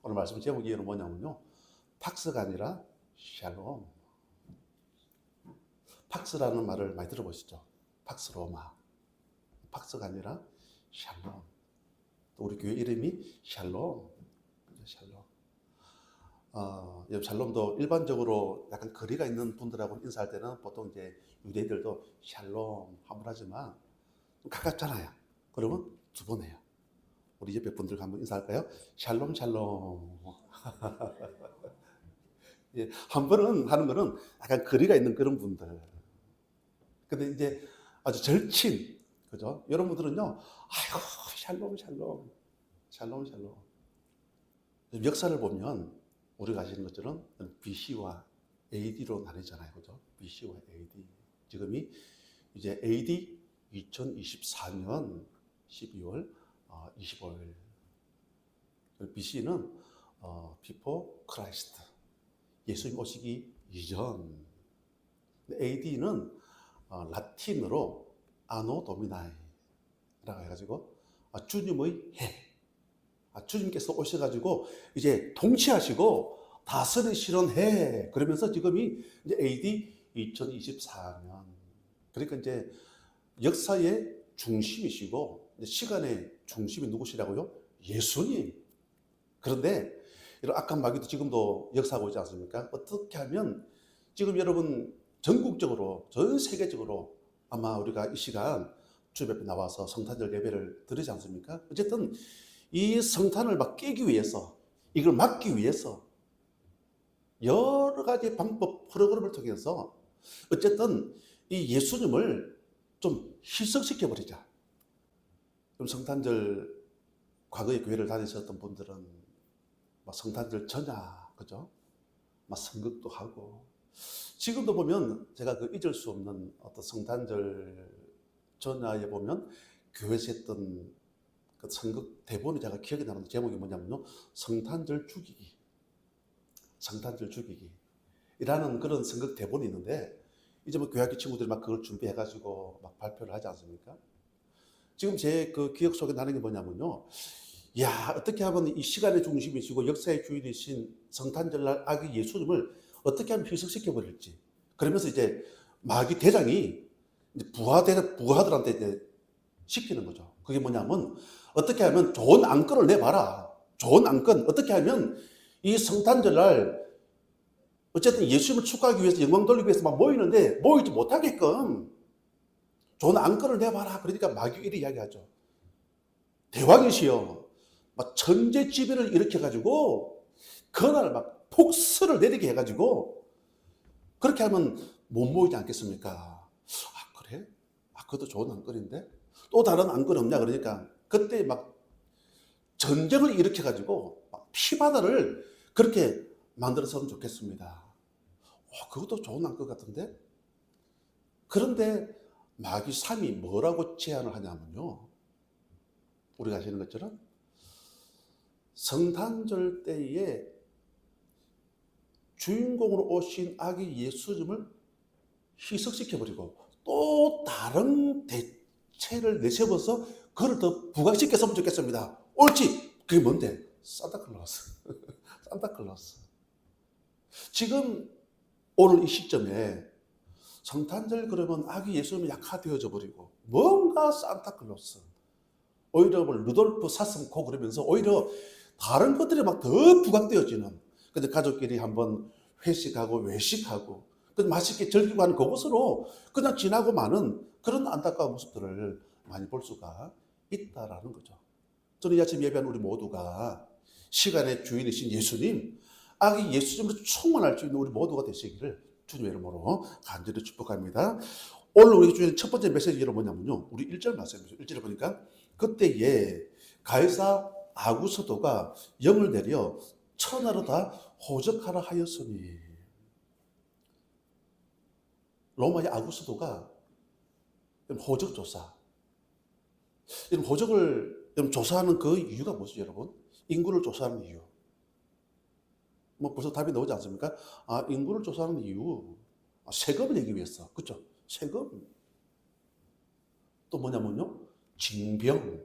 오늘 말씀 제목이 뭐냐면요, 팍스가 아니라 샬롬. 팍스라는 말을 많이 들어보시죠? 팍스 로마. 팍스가 아니라 샬롬. 또 우리 교회 이름이 샬롬. 샬롬. 샬롬도 일반적으로 약간 거리가 있는 분들하고 인사할 때는 보통 이제 유대인들도 샬롬 한번 하지만 가깝잖아요. 그러면 두 번 해요. 우리 옆에 분들과 한번 인사할까요? 샬롬 샬롬. 예, 한 번은 하는 거는 약간 거리가 있는 그런 분들. 근데 이제 아주 절친, 그죠? 여러분들은요, 아이고, 샬롬 샬롬, 샬롬 샬롬. 역사를 보면 우리가 아시는 것처럼 BC와 AD로 나뉘잖아요, 그죠? BC와 AD. 지금이 이제 AD 2024년 12월 25일. BC는 Before Christ, 예수님 오시기 이전. AD는 라틴어로 아노 도미나이라고 해가지고 주님의 해. 주님께서 오셔가지고 이제 통치하시고 다스리시는 해. 그러면서 지금이 이제 AD 2024년. 그러니까 이제 역사의 중심이시고 시간의 중심이 누구시라고요? 예수님. 그런데 이런 악한 마귀도 지금도 역사하고 있지 않습니까? 어떻게 하면 지금 여러분 전국적으로 전 세계적으로 아마 우리가 이 시간 주님 앞에 나와서 성탄절 예배를 드리지 않습니까? 어쨌든 이 성탄을 막 깨기 위해서, 이걸 막기 위해서 여러 가지 방법 프로그램을 통해서 어쨌든 이 예수님을 좀 희석시켜버리자. 그럼 성탄절 과거에 교회를 다니셨던 분들은 막 성탄절 전야, 그죠? 막 선극도 하고. 지금도 보면 제가 그 잊을 수 없는 어떤 성탄절 전야에 보면 교회에서 했던 그 선극 대본이 제가 기억이 나는 제목이 뭐냐면요, 성탄절 죽이기. 성탄절 죽이기. 이라는 그런 선극 대본이 있는데, 이제 뭐 교회학교 친구들이 막 그걸 준비해가지고 막 발표를 하지 않습니까? 지금 제 그 기억 속에 나는 게 뭐냐면요, 야, 어떻게 하면 이 시간의 중심이시고 역사의 주인이신 성탄절날 아기 예수님을 어떻게 하면 희석시켜 버릴지. 그러면서 이제 마귀 대장이 이제 부하들한테 이제 시키는 거죠. 그게 뭐냐면 어떻게 하면 좋은 안건을 내봐라. 좋은 안건. 어떻게 하면 이 성탄절날 어쨌든 예수님을 축하하기 위해서, 영광 돌리기 위해서 막 모이는데 모이지 못하게끔 좋은 안건을 내봐라. 그러니까 마귀 이리 이야기하죠. 대왕이시여, 막 천재지변을 일으켜가지고 그날 막 폭설을 내리게 해가지고 그렇게 하면 못 모이지 않겠습니까? 그래? 그것도 좋은 안건인데 또 다른 안건 없냐? 그러니까 그때 막 전쟁을 일으켜가지고 막 피바다를 그렇게 만들었으면 좋겠습니다. 그것도 좋은 안건 같은데? 그런데 마귀 3이 뭐라고 제안을 하냐면요, 우리가 아시는 것처럼 성탄절 때에 주인공으로 오신 아기 예수님을 희석시켜버리고 또 다른 대체를 내세워서 그걸 더 부각시켰으면 좋겠습니다. 옳지! 그게 뭔데? 산타클로스. 산타클로스. 지금 오늘 이 시점에 성탄절 그러면 아기 예수님이 약화되어져 버리고 뭔가 산타클로스, 오히려 뭐 루돌프 사슴코 그러면서 오히려 다른 것들이 막 더 부각되어지는, 근데 가족끼리 한번 회식하고 외식하고 맛있게 즐기고 하는 그것으로 그냥 지나고 마는 그런 안타까운 모습들을 많이 볼 수가 있다라는 거죠. 저는 이 아침 예배한 우리 모두가 시간의 주인이신 예수님, 아기 예수님으로 충만할 수 있는 우리 모두가 되시기를 주님의 이름으로 간절히 축복합니다. 오늘 우리 주일 첫 번째 메시지는 뭐냐면요, 우리 1절 말씀이죠. 1절에 보니까 그때에 가이사 아구스도가 영을 내려 천하로 다 호적하라 하였으니. 로마의 아구스도가 호적조사, 이런 호적을 조사하는 그 이유가 무엇이죠, 여러분? 인구를 조사하는 이유. 뭐 벌써 답이 나오지 않습니까? 인구를 조사하는 이유, 세금을 내기 위해서. 그렇죠? 세금. 또 뭐냐면요, 징병.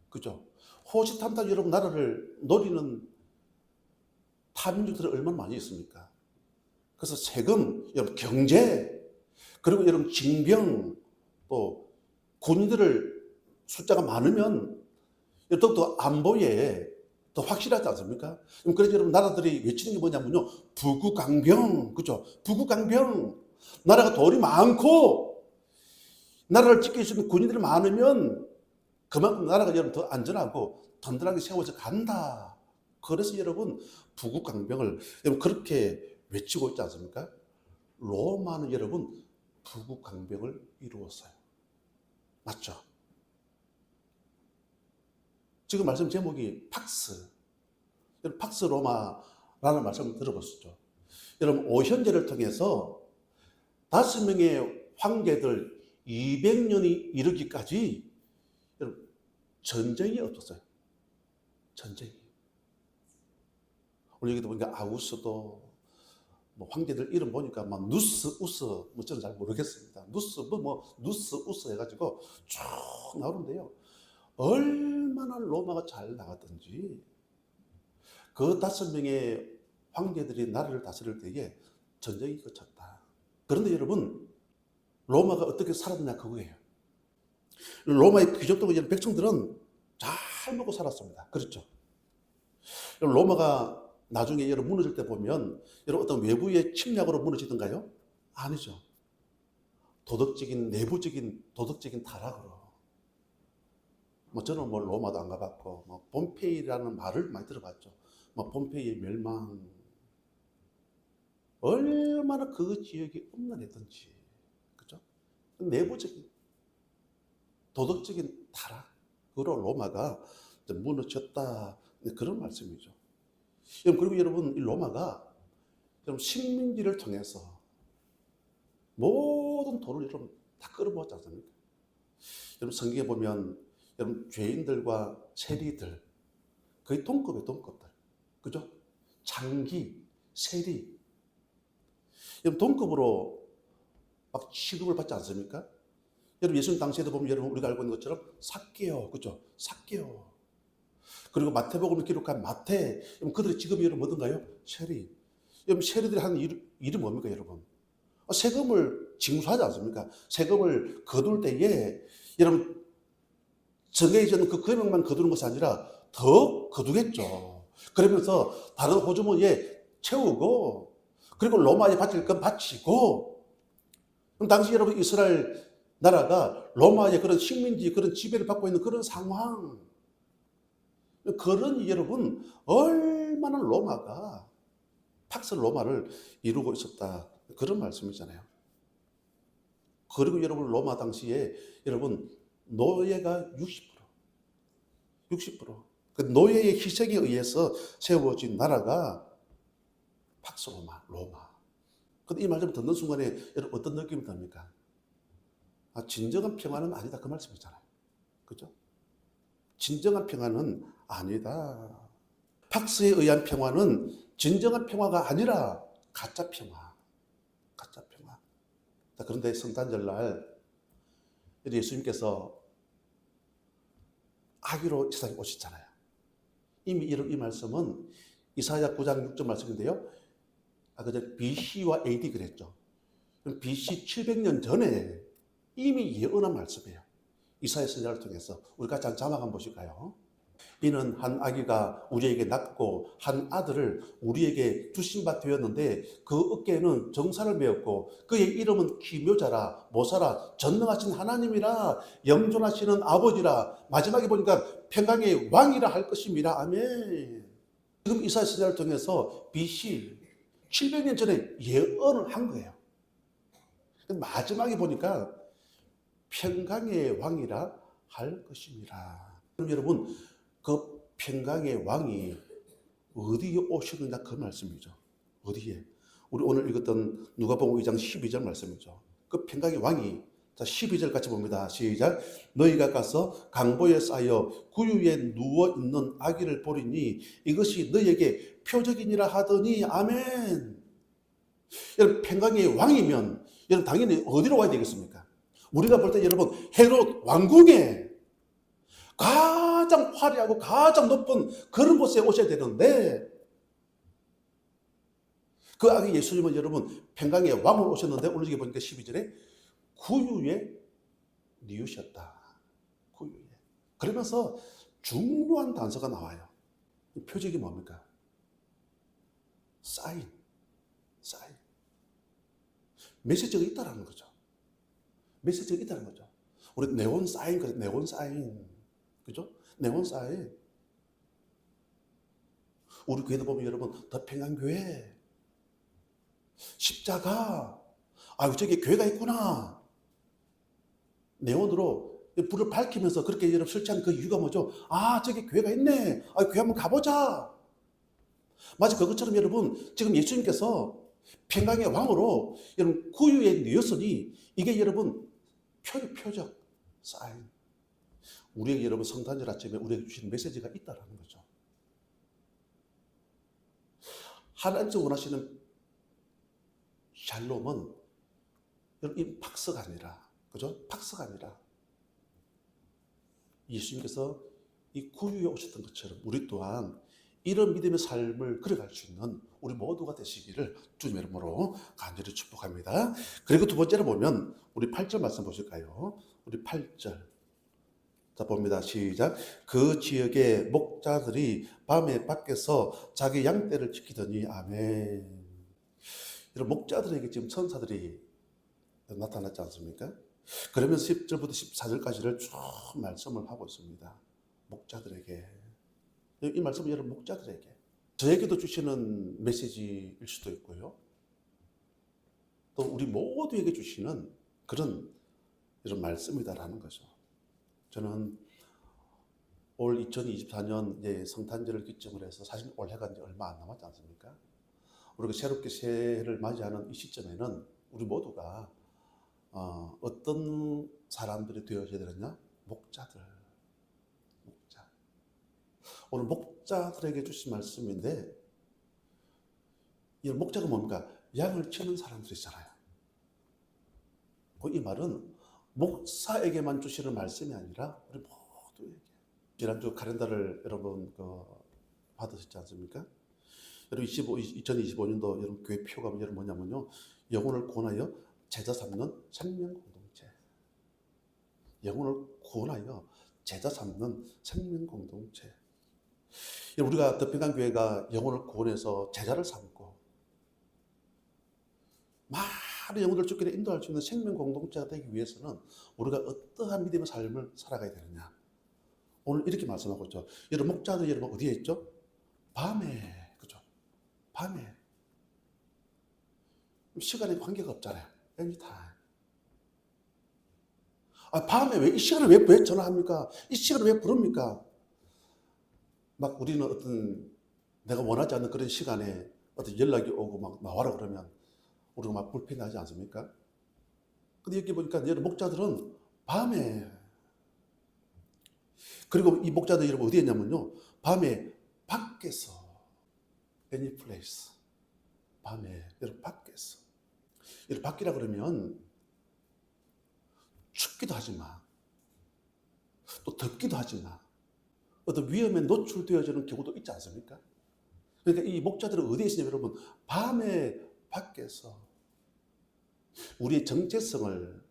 그죠? 호시탐탐 여러분 나라를 노리는 타민족들이 얼마나 많이 있습니까? 그래서 세금, 여러분 경제, 그리고 여러분 징병, 또 군인들을 숫자가 많으면 더욱더 안보에 더 확실하지 않습니까? 그래서 여러분 나라들이 외치는 게 뭐냐면요, 부국강병, 그죠? 부국강병. 나라가 돈이 많고 나라를 지킬 수 있는 군인들이 많으면 그만큼 나라가 여러분 더 안전하고 든든하게 세워져 간다. 그래서 여러분 부국강병을 여러분 그렇게 외치고 있지 않습니까? 로마는 여러분 부국강병을 이루었어요. 맞죠? 지금 말씀 제목이 팍스. 여러분 팍스 로마라는 말씀을 들어보시죠. 여러분 오현제를 통해서 5명의 황제들 200년이 이르기까지 여러분 전쟁이 없었어요. 전쟁이. 우리 여기도 보니까 아우스도 뭐 황제들 이름 보니까 막 누스 우스 뭐 저는 잘 모르겠습니다. 누스 우스 해가지고 쭉 나오는데요. 얼마나 로마가 잘 나갔던지 그 5명의 황제들이 나라를 다스릴 때에 전쟁이 그쳤다. 그런데 여러분 로마가 어떻게 살았느냐 그거예요. 로마의 귀족들과 백성들은 잘 먹고 살았습니다. 그렇죠? 로마가 나중에 여러분 무너질 때 보면 여러분 어떤 외부의 침략으로 무너지던가요? 아니죠. 도덕적인 내부적인 도덕적인 타락으로. 뭐 저는 뭐 로마도 안 가봤고 뭐 폼페이라는 말을 많이 들어봤죠. 뭐 폼페이의 멸망 얼마나 그 지역이 험난했던지, 그죠? 내부적인 도덕적인 타락으로 로마가 무너졌다 그런 말씀이죠. 그리고 여러분 이 로마가 여러분 식민지를 통해서 모든 돈을 여러분 다 끌어모았지 않습니까? 여러분 성경에 보면 여러분 죄인들과 세리들 거의 동급의 동급들, 그죠? 장기, 세리 여러분 동급으로 막 취급을 받지 않습니까? 여러분 예수님 당시에도 보면 여러분 우리가 알고 있는 것처럼 삭개오, 그죠? 삭개오. 그리고 마태복음을 기록한 마태, 여러분 그들의 직업이 여러분 뭐든가요? 세리. 여러분 세리들이 하는 일이 뭡니까 여러분? 세금을 징수하지 않습니까? 세금을 거둘 때에 여러분 정해진 그 금액만 거두는 것이 아니라 더 거두겠죠. 그러면서 다른 호주머니에 채우고 그리고 로마에 바칠 건 바치고. 그럼 당시 여러분 이스라엘 나라가 로마의 그런 식민지 그런 지배를 받고 있는 그런 상황. 그런 여러분 얼마나 로마가 팍스 로마를 이루고 있었다 그런 말씀이잖아요. 그리고 여러분 로마 당시에 여러분 노예가 60%. 그 노예의 희생에 의해서 세워진 나라가 팍스 로마. 근데 이 말씀 듣는 순간에 여러분 어떤 느낌이 듭니까? 진정한 평화는 아니다 그 말씀이잖아요. 그죠? 진정한 평화는 아니다. 팍스에 의한 평화는 진정한 평화가 아니라 가짜 평화. 가짜 평화. 그런데 성탄절 날 예수님께서 아기로 이 세상에 오셨잖아요. 이미 이 말씀은 이사야 9장 6절 말씀인데요. 그저 BC와 AD 그랬죠. BC 700년 전에 이미 예언한 말씀이에요. 이사야 선지자를 통해서 우리가 자막 한번 보실까요? 이는 한 아기가 우리에게 낳고 한 아들을 우리에게 주신 바 되었는데 그 어깨에는 정사를 메었고 그의 이름은 기묘자라 모사라 전능하신 하나님이라 영존하시는 아버지라. 마지막에 보니까 평강의 왕이라 할 것입니다. 아멘. 지금 이사야 선지자를 통해서 BC 700년 전에 예언을 한 거예요. 마지막에 보니까 평강의 왕이라 할 것입니다. 그럼 여러분 그 평강의 왕이 어디에 오셨느냐 그 말씀이죠. 어디에? 우리 오늘 읽었던 누가복음 2장 12절 말씀이죠. 그 평강의 왕이 자 12절 같이 봅니다. 시작. 너희가 가서 강보에 쌓여 구유에 누워있는 아기를 보리니 이것이 너희에게 표적이니라 하더니 아멘. 여러분 평강의 왕이면 여러분 당연히 어디로 와야 되겠습니까? 우리가 볼 때 여러분 헤롯 왕궁에 가장 화려하고 가장 높은 그런 곳에 오셔야 되는데 그 아기 예수님은 여러분 평강의 왕으로 오셨는데 오늘 여기 보니까 12절에 구유의 니우셨다. 구유의. 그러면서 중요한 단서가 나와요. 이 표적이 뭡니까? 사인. 메시지가 있다라는 거죠. 메시지가 있다는 거죠. 우리 네온 사인, 네온 사인. 그죠? 네온 사인. 우리 교회도 보면 여러분, 더 평안교회, 십자가, 아유, 저기 교회가 있구나. 네온으로 불을 밝히면서 그렇게 여러분 설치하는 그 이유가 뭐죠? 아, 저기 교회가 있네. 아, 교회 한번 가보자. 마치 그것처럼 여러분, 지금 예수님께서 평강의 왕으로 여러분 구유의 뉘었으니 이게 여러분 표적, 사인. 우리에게 여러분 성탄절 아침에 우리에게 주신 메시지가 있다라는 거죠. 하나님께서 원하시는 샬롬은 여러분 이 박스가 아니라, 그죠? 박스가 아니라 예수님께서 이 구유에 오셨던 것처럼 우리 또한 이런 믿음의 삶을 걸어갈 수 있는 우리 모두가 되시기를 주님의 이름으로 간절히 축복합니다. 그리고 두 번째로 보면 우리 8절 말씀 보실까요? 우리 8절. 자, 봅니다. 시작. 그 지역의 목자들이 밤에 밖에서 자기 양떼를 지키더니, 아멘. 이런 목자들에게 지금 천사들이 나타났지 않습니까? 그러면서 10절부터 14절까지를 쭉 말씀을 하고 있습니다. 목자들에게. 이 말씀은 여러분 목자들에게, 저에게도 주시는 메시지일 수도 있고요. 또 우리 모두에게 주시는 그런 이런 말씀이다라는 거죠. 저는 올 2024년 성탄절을 기점으로 해서 사실 올해가 이제 얼마 안 남았지 않습니까? 우리가 새롭게 새해를 맞이하는 이 시점에는 우리 모두가 어떤 사람들이 되어져야 되느냐? 목자들. 오늘 목자들에게 주신 말씀인데, 이 목자가 뭡니까? 양을 치는 사람들이잖아요. 이 말은 목사에게만 주시는 말씀이 아니라 우리 모두에게. 지난주 카렌다를 여러분 받으셨지 않습니까? 여러분 2025년도 여러분 교회 표가 여러분 뭐냐면요, 영혼을 구원하여 제자 삼는 생명 공동체. 영혼을 구원하여 제자 삼는 생명 공동체. 우리가 더 평강교회가 영혼을 구원해서 제자를 삼고 많은 영혼들 주길에 인도할 수 있는 생명 공동체가 되기 위해서는 우리가 어떠한 믿음의 삶을 살아가야 되느냐. 오늘 이렇게 말씀하고 있죠. 여러분 목자들 여러분 어디에 있죠? 밤에. 그죠? 밤에. 시간에 관계가 없잖아요. anytime. 밤에 왜 이 시간을 왜 전화합니까? 이 시간을 왜 부릅니까? 막 우리는 어떤 내가 원하지 않는 그런 시간에 어떤 연락이 오고 막 나와라 그러면 우리가 막 불편하지 않습니까? 근데 여기 보니까 여러분 목자들은 밤에, 그리고 이 목자들 여러분 어디에 있냐면요, 밤에 밖에서, any place. 밤에 여러분 밖에서. 여러분 밖이라 그러면 춥기도 하지 마, 또 덥기도 하지 마. 어떤 위험에 노출되어지는 경우도 있지 않습니까? 그러니까 이 목자들은 어디에 있으냐 여러분? 밤에 밖에서 우리의 정체성을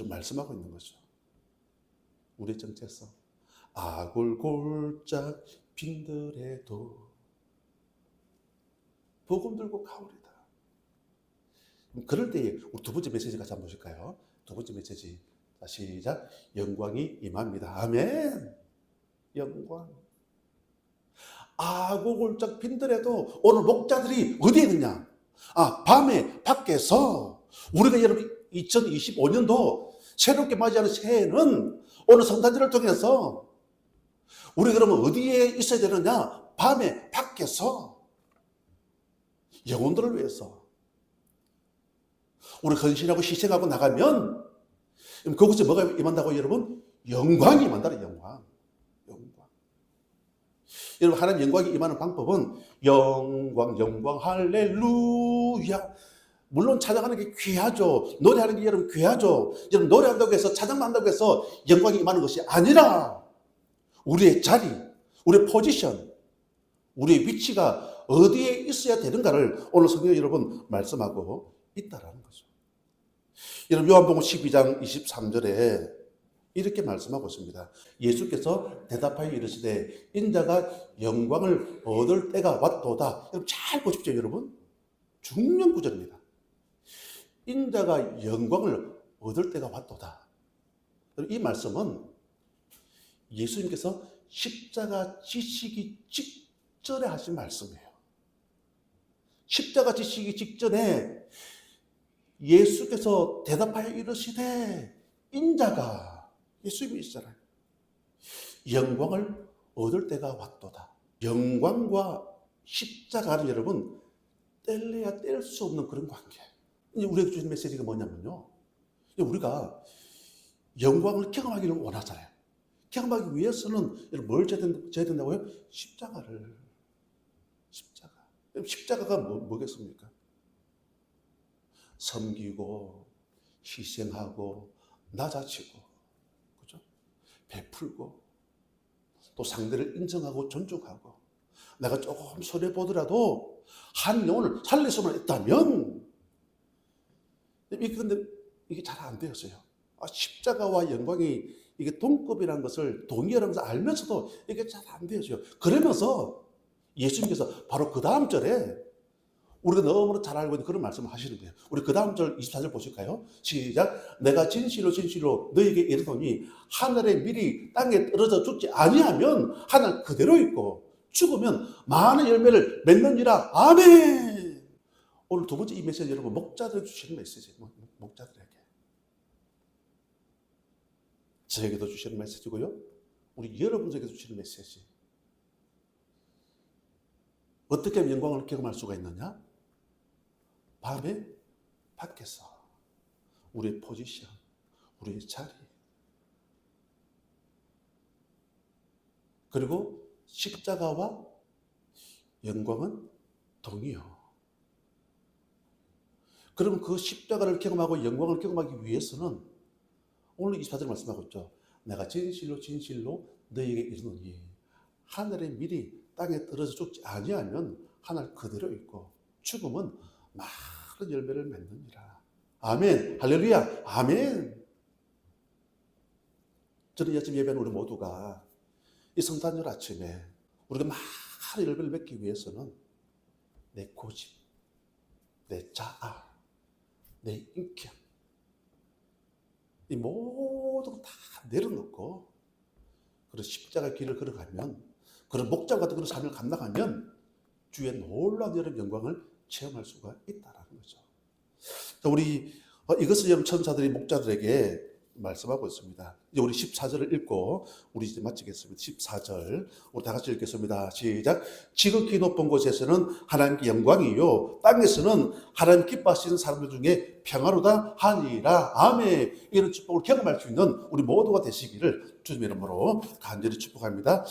말씀하고 있는 거죠. 우리의 정체성. 아골골짝 빈들에도 복음 들고 가오리다. 그럴 때에 우리 두 번째 메시지 같이 한번 보실까요? 두 번째 메시지. 자, 시작. 영광이 임합니다. 아멘. 영광. 아고골짝 빈들에도 오늘 목자들이 어디에 있느냐? 밤에 밖에서. 우리가 여러분 2025년도 새롭게 맞이하는 새해는 오늘 성탄절을 통해서 우리 그러면 어디에 있어야 되느냐? 밤에 밖에서. 영혼들을 위해서 우리 헌신하고 희생하고 나가면 그곳에 뭐가 임한다고 여러분? 영광이 임한다. 영광. 여러분 하나님 영광이 임하는 방법은 영광 할렐루야. 물론 찬양하는 게 귀하죠. 노래하는 게 여러분 귀하죠. 여러분 노래한다고 해서 찬양한다고 해서 영광이 임하는 것이 아니라 우리의 자리, 우리의 포지션, 우리의 위치가 어디에 있어야 되는가를 오늘 성경 여러분 말씀하고 있다라는 거죠. 여러분 요한복음 12장 23절에 이렇게 말씀하고 있습니다. 예수께서 대답하여 이르시되 인자가 영광을 얻을 때가 왔도다. 여러분 잘 보십시오, 여러분. 중요한 구절입니다. 인자가 영광을 얻을 때가 왔도다. 이 말씀은 예수님께서 십자가 지시기 직전에 하신 말씀이에요. 십자가 지시기 직전에 예수께서 대답하여 이르시되 인자가, 예수님이시잖아요, 영광을 얻을 때가 왔도다. 영광과 십자가는 여러분 뗄래야 뗄 수 없는 그런 관계. 이제 우리에게 주신 메시지가 뭐냐면요, 우리가 영광을 경험하기를 원하잖아요. 경험하기 위해서는 뭘 져야 된다고요? 십자가를. 십자가가 뭐겠습니까? 섬기고 희생하고 낮아지고, 그죠? 베풀고 또 상대를 인정하고 존중하고, 내가 조금 손해 보더라도 한 영혼을 살릴 수만 있다면, 근데 이게 잘 안 되었어요. 십자가와 영광이 이게 동급이라는 것을, 동의라는 것을 알면서도 이게 잘 안 되어져요. 그러면서 예수님께서 바로 그 다음 절에 우리가 너무나 잘 알고 있는 그런 말씀을 하시는 거예요. 우리 그 다음 절 24절 보실까요? 시작. 내가 진실로 진실로 너에게 이르노니 하늘의 밀이 땅에 떨어져 죽지 아니하면 하늘 그대로 있고 죽으면 많은 열매를 맺느니라. 아멘. 오늘 두 번째 이 메시지 여러분 목자들에게 주시는 메시지예요. 목자들에게. 저에게도 주시는 메시지고요. 우리 여러분에게도 주시는 메시지. 어떻게 하면 영광을 경험할 수가 있느냐? 밤에 밖에서 우리의 포지션, 우리의 자리, 그리고 십자가와 영광은 동이요. 그러면 그 십자가를 경험하고 영광을 경험하기 위해서는 오늘 24절 말씀하고 있죠. 내가 진실로 진실로 너희에게 이르노니 하늘의 밀이 땅에 떨어져 죽지 아니하면 하늘 그대로 있고 죽음은 많은 열매를 맺느니라. 아멘. 할렐루야. 아멘. 저는 아침 예배는 우리 모두가 이 성탄절 아침에 우리가 많은 열매를 맺기 위해서는 내 고집, 내 자아, 내 인격, 이 모든 다 내려놓고 그런 십자가의 길을 걸어가면, 그런 목자 같은 그런 삶을 감당하면 주의 놀라운 여러분 영광을 체험할 수가 있다는 거죠. 우리 이것을 여러분 천사들이 목자들에게 말씀하고 있습니다. 이제 우리 14절을 읽고 우리 이제 마치겠습니다. 14절 우리 다 같이 읽겠습니다. 시작. 지극히 높은 곳에서는 하나님께 영광이요 땅에서는 하나님 기뻐하시는 사람들 중에 평화로다 하니라. 아멘. 이런 축복을 경험할 수 있는 우리 모두가 되시기를 주님의 이름으로 간절히 축복합니다.